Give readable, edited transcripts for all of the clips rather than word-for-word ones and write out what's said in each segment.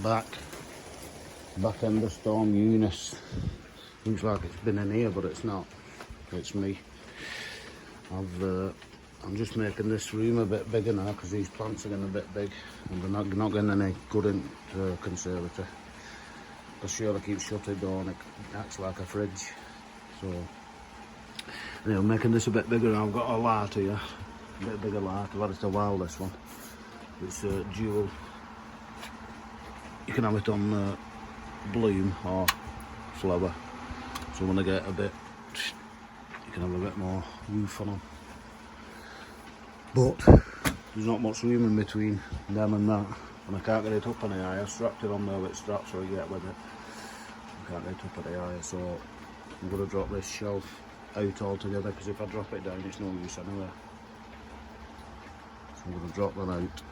back end of Storm Eunice. Looks like it's been in here, but it's not. It's me. I'm just making this room a bit bigger now because these plants are getting a bit big and they're not getting any good into the conservatory. The sure keeps shut the door and it acts like a fridge. So anyway, I'm making this a bit bigger. I've got a light here, a bit bigger light. I've had it a while, this one. It's a dual. You can have it on bloom or flower. So when I get a bit, you can have a bit more roof on them. But there's not much room in between them and that. And I can't get it up any higher. I strapped it on there with straps so I get with it. I can't get it up any higher, so I'm going to drop this shelf out altogether because if I drop it down it's no use anyway. So I'm going to drop that out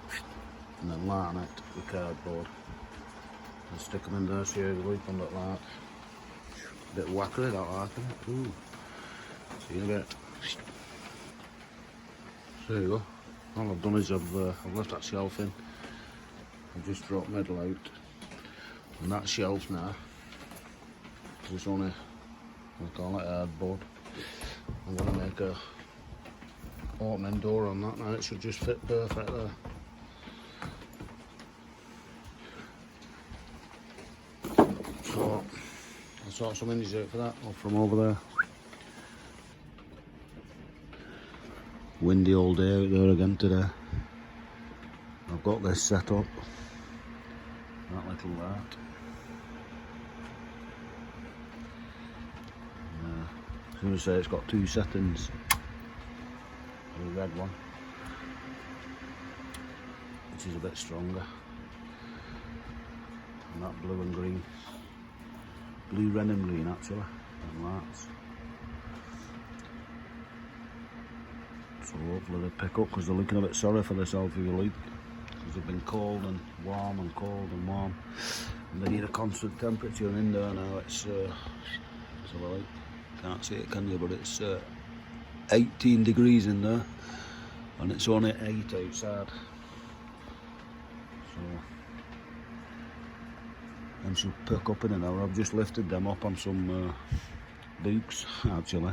and then line it with cardboard and stick them in there so you loop on that light. A bit wackery, that light, isn't it? Ooh. See you in a bit. So there you go. All I've done is I've left that shelf in. I've just dropped metal out. And that shelf now, because it's only, I call it hardboard. I'm going to make a opening door on that now. It should just fit perfect there. So I'll sort some hinges out for that, or from over there. Windy all day out there again today. I've got this set up, that little light. I was going to say it's got two settings. The red one, which is a bit stronger, and that blue and green. Blue, red and green actually, and lights. So hopefully they pick up because they're looking a bit sorry for this Alfie leak. Because they've been cold and warm and cold and warm. And they need a constant temperature in there now. It's like, can't see it can you, but it's 18 degrees in there. And it's only 8 outside. So them should pick up in an hour. I've just lifted them up on some books actually.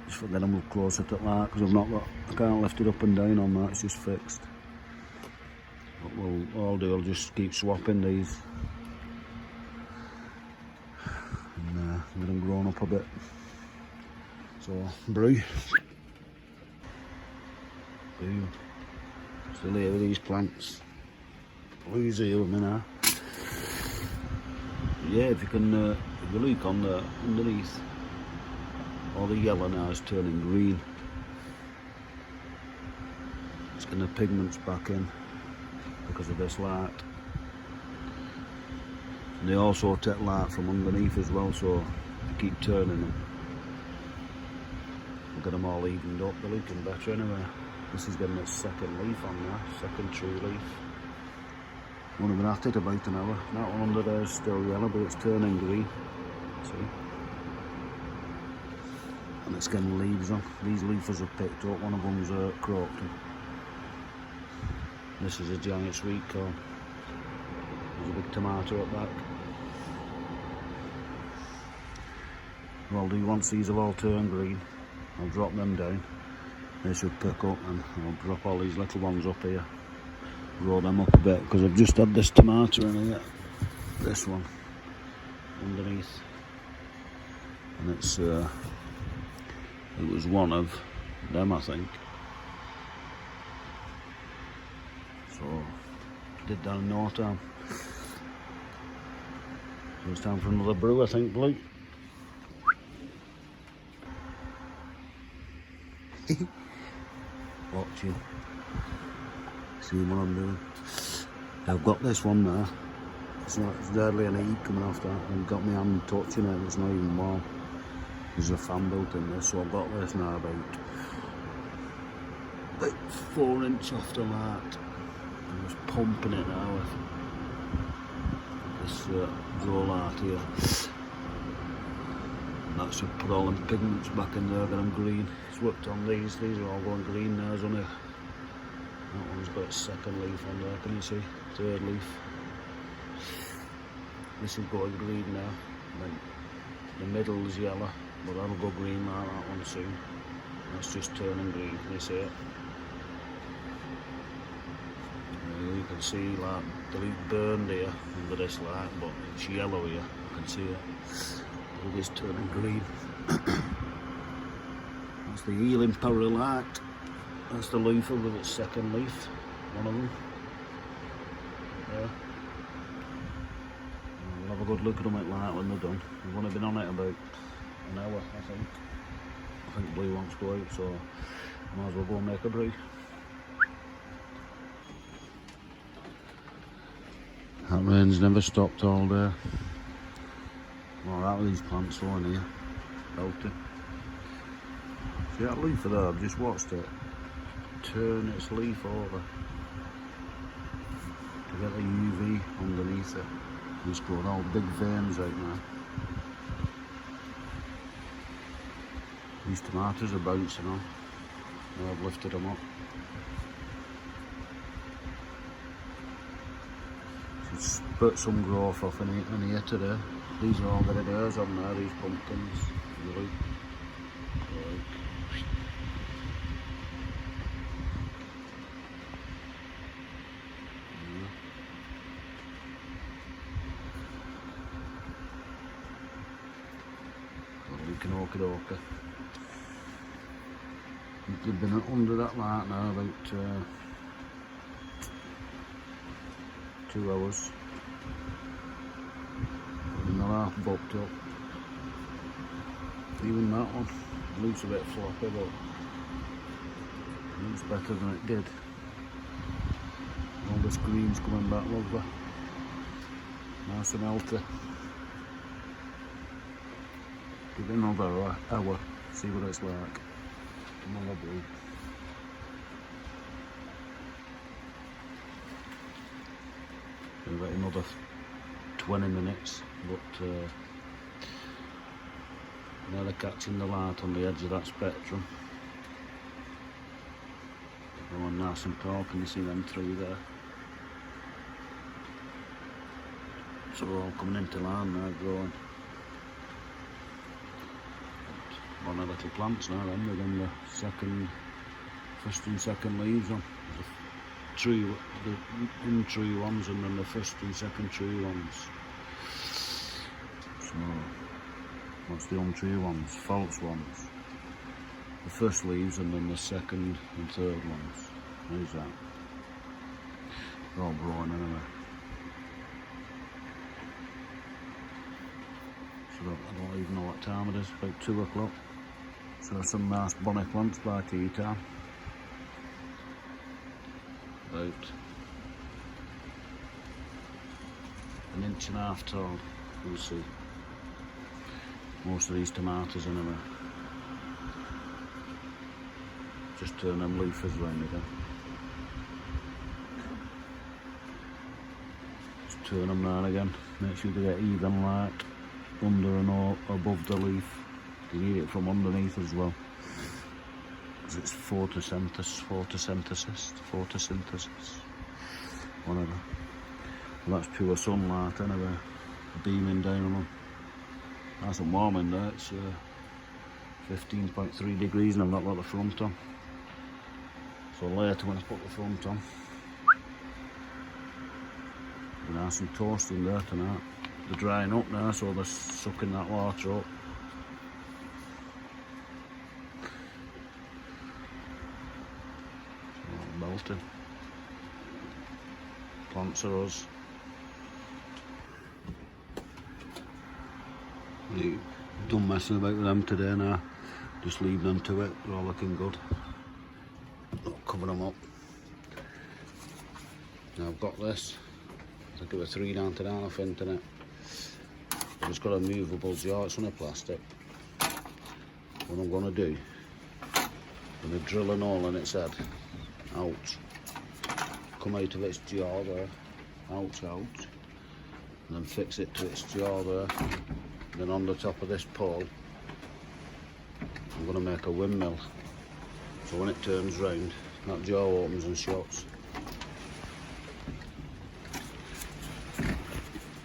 Just for getting them up closer to the light because I can't lift it up and down on that, it's just fixed. But what I'll do, I'll just keep swapping these and get them grown up a bit. So, brew. Still here with these plants. Blue's here with me now. Yeah, if you look on the underneath, all the yellow now is turning green. It's getting the pigments back in because of this light. And they also take light from underneath as well, so you keep turning them. We'll get them all evened up. They're looking better anyway. This is getting its second leaf on now, second true leaf. Only been at it about an hour. That one under there is still yellow, but it's turning green. See? And it's getting leaves on. These leafers have picked up, one of them's croaked. This is a giant sweet corn. There's a big tomato up back. What I'll do, once these have all turned green, I'll drop them down. They should pick up and I'll drop all these little ones up here. Roll them up a bit because I've just had this tomato in here. This one underneath. And it's it was one of them, I think. So, did that in no time. So it's time for another brew, I think, Blue. Watching. See what I'm doing. I've got this one there. It's hardly any heat coming off that. I've got my hand touching it and it's not even warm. There's a fan built in this, so I've got this now about 4 inches off the light. I'm just pumping it now with this draw light here. And that should put all them pigments back in there, get them green. It's worked on these are all going green now, isn't it? That one's got its second leaf on there, can you see? Third leaf. This is going green now. Then the middle is yellow, but that'll go green like that one soon. That's just turning green, can you see it? You can see like the leaf burned here under this light, but it's yellow here, you can see it. It is turning green. That's the healing perlite. That's the leaf with its second leaf, one of them. There. We'll have a good look at them at light when they're done. We've only been on it about an hour, I think. I think blue wants to go out, so might as well go and make a brew. That rain's never stopped all day. Alright with these plants on here. Belting. See that leaf there? I've just watched it turn its leaf over to get the UV underneath it. It's growing all big veins out now. These tomatoes are bouncing on. Now I've lifted them up. It's put some growth off in here today. These are all the hairs on there, these pumpkins. Look. Okie. They've been under that light now about 2 hours. And they're half booked up. Even that one looks a bit floppy, but looks better than it did. All this green's coming back lovely. Nice and healthy. Give it another hour, see what it's like. Another brew. Give it another 20 minutes, but now they're catching the light on the edge of that spectrum. They're on nice and tall, can you see them through there? So they're all coming into line now, growing. One of the little plants now then, with them the first and second leaves on. The in-tree ones and then the first and second tree ones. So, what's the on-tree ones? False ones. The first leaves and then the second and third ones. How's that? They're all growing anyway. So I don't even know what time it is, about 2 o'clock. So some nice bonny plants by tea time. About 1.5 inches tall, you'll see. Most of these tomatoes anyway. Just turn them leafers round again. Just turn them round again. Make sure they get even light under and above the leaf. You need it from underneath as well, because it's photosynthesis, whatever. Well, that's pure sunlight anyway, beaming down on them. Nice and warm in there. It's 15.3 degrees and I've not got the front on. So later when I put the front on, it'll be nice and toasty there tonight. They're drying up now, so they're sucking that water up. Melting. Plants are us. Done messing about with them today now. Just leave them to it. They're all looking good. Not cover them up. Now I've got this. I think it was $3.99 off internet. But it's got a movable jar. It's only plastic. What I'm going to do, I'm going to drill an hole in its head. Out. Come out of its jar there. Out. And then fix it to its jar there. Then on the top of this pole, I'm going to make a windmill. So when it turns round, that jar opens and shuts.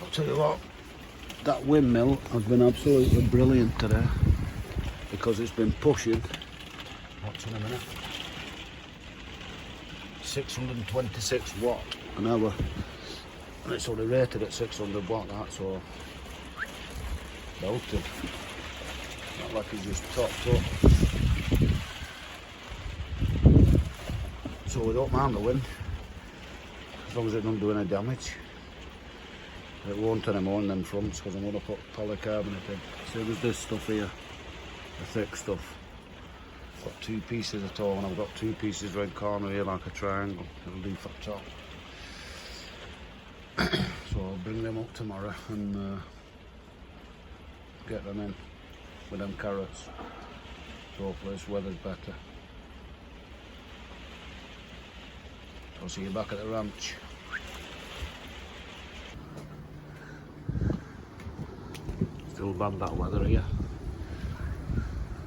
I'll tell you what, that windmill has been absolutely brilliant today because it's been pushing, what's in a minute, 626 watt an hour, and it's only rated at 600 watt, that's all. Belted. Not like it's just topped up. So we don't mind the wind, as long as it doesn't do any damage. It won't anymore in them fronts because I'm going to put polycarbonate in. Same as this stuff here, the thick stuff. I've got two pieces at all, and I've got two pieces round corner here like a triangle. It'll do for top. So I'll bring them up tomorrow and get them in with them carrots. So hopefully this weather's better. I'll see you back at the ranch. Still bad that weather here.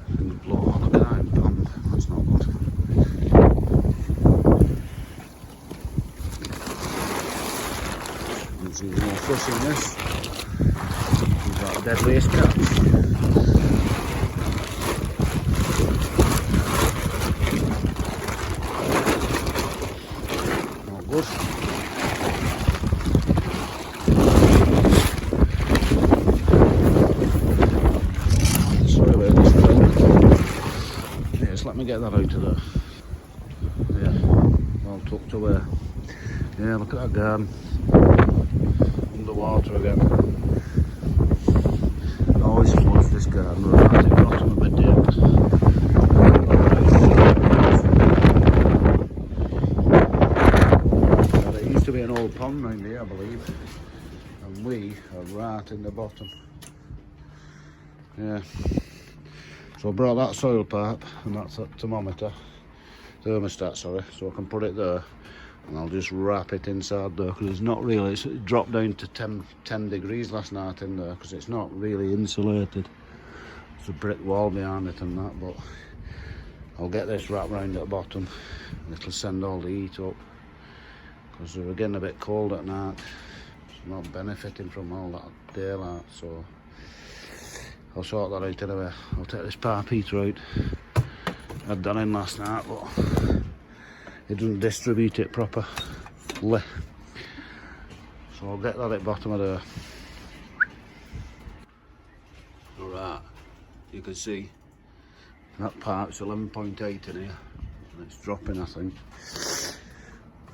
It's going to blow all the time, pond. That's not good. There's even more fish in this. We've got a deadliest catch. Not good. Let me get that out of there. Yeah, all tucked away. Yeah, look at that garden. Underwater again. I always flood this garden right at the bottom of it deep. There used to be an old pond round here, I believe. And we are right in the bottom. Yeah. So I brought that soil pipe and that's a thermostat, sorry, so I can put it there and I'll just wrap it inside there because it's not really, it's dropped down to 10 degrees last night in there because it's not really insulated. There's a brick wall behind it and that, but I'll get this wrapped round at the bottom and it'll send all the heat up because we're getting a bit cold at night. It's not benefiting from all that daylight, so I'll sort that out anyway. I'll take this pipe heater out. I'd done in last night, but it doesn't distribute it properly. So I'll get that at the bottom of there. Alright, you can see that pipe's 11.8 in here. And it's dropping, I think.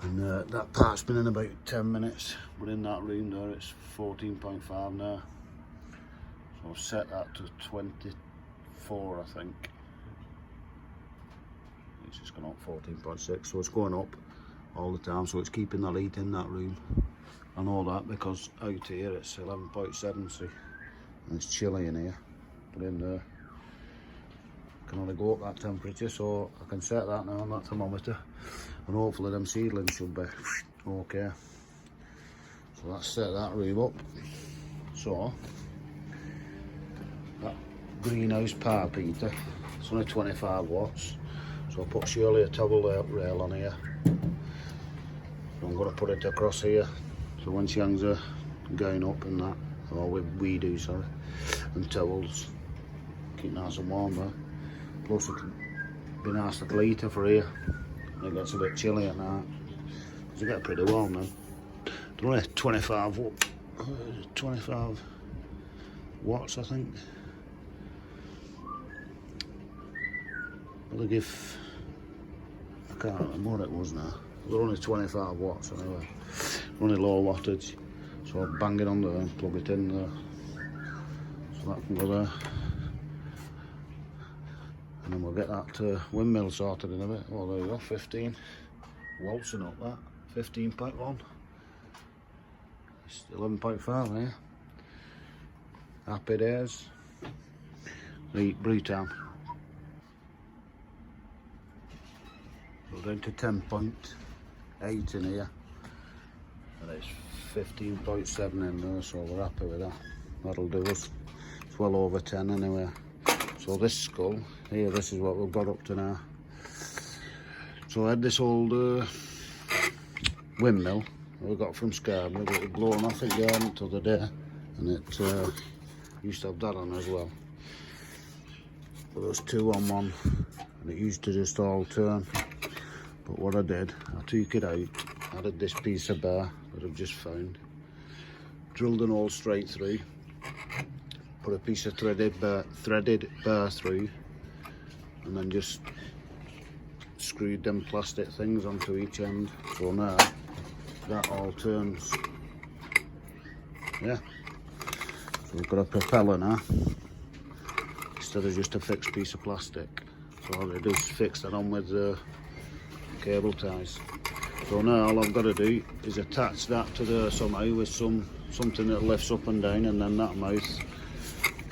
And that pipe's been in about 10 minutes. But in that room there, it's 14.5 now. So I've set that to 24, I think. It's just gone up 14.6, so it's going up all the time, so it's keeping the heat in that room. I know that because out here it's 11.7, see, and it's chilly in here, but in there I can only go up that temperature, so I can set that now on that thermometer, and hopefully them seedlings should be okay. So let's set that room up. So that greenhouse pipe heater, it's only 25 watts, so I'll put surely a towel rail on here. So I'm going to put it across here, so when she hangs her going up and that, or we do, sorry, and towels, keep nice and warm there. Plus it'll be nice little heater for here, it gets a bit chilly at night, because it gets pretty warm now. They're only 25 watts, I think. Well, they give, I can't remember what it was now. They're only 25 watts anyway. Only low wattage. So I'll bang it on there and plug it in there. So that can go there. And then we'll get that windmill sorted in a bit. Well, there you go, 15. Waltzing up that, 15.1. It's 11.5 here. Happy days. Eat brew time. We're down to 10.8 in here. And it's 15.7 in there, so we're happy with that. That'll do us. It's well over 10 anyway. So this skull here, this is what we've got up to now. So I had this old windmill we got from Scarborough, but it blown off again the other day, and it used to have that on as well. But there was 2 on one, and it used to just all turn. But what I did, I took it out, added this piece of bar that I've just found, drilled an hole straight through, put a piece of threaded bar through, and then just screwed them plastic things onto each end. So now that all turns. Yeah. So we've got a propeller now instead of just a fixed piece of plastic. So all I do is fix that on with the cable ties. So now all I've got to do is attach that to the somehow with something that lifts up and down, and then that mouth,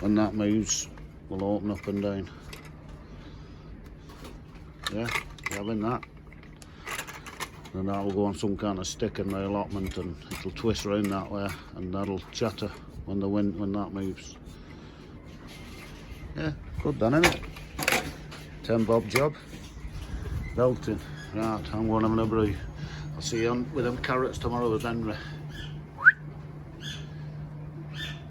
when that moves, will open up and down. Yeah, having that. And that'll go on some kind of stick in my allotment, and it'll twist around that way, and that'll chatter when that moves. Yeah, good done, isn't it? 10 bob job. Belting. Right, I'm going having a brew. I'll see you on with them carrots tomorrow with Henry.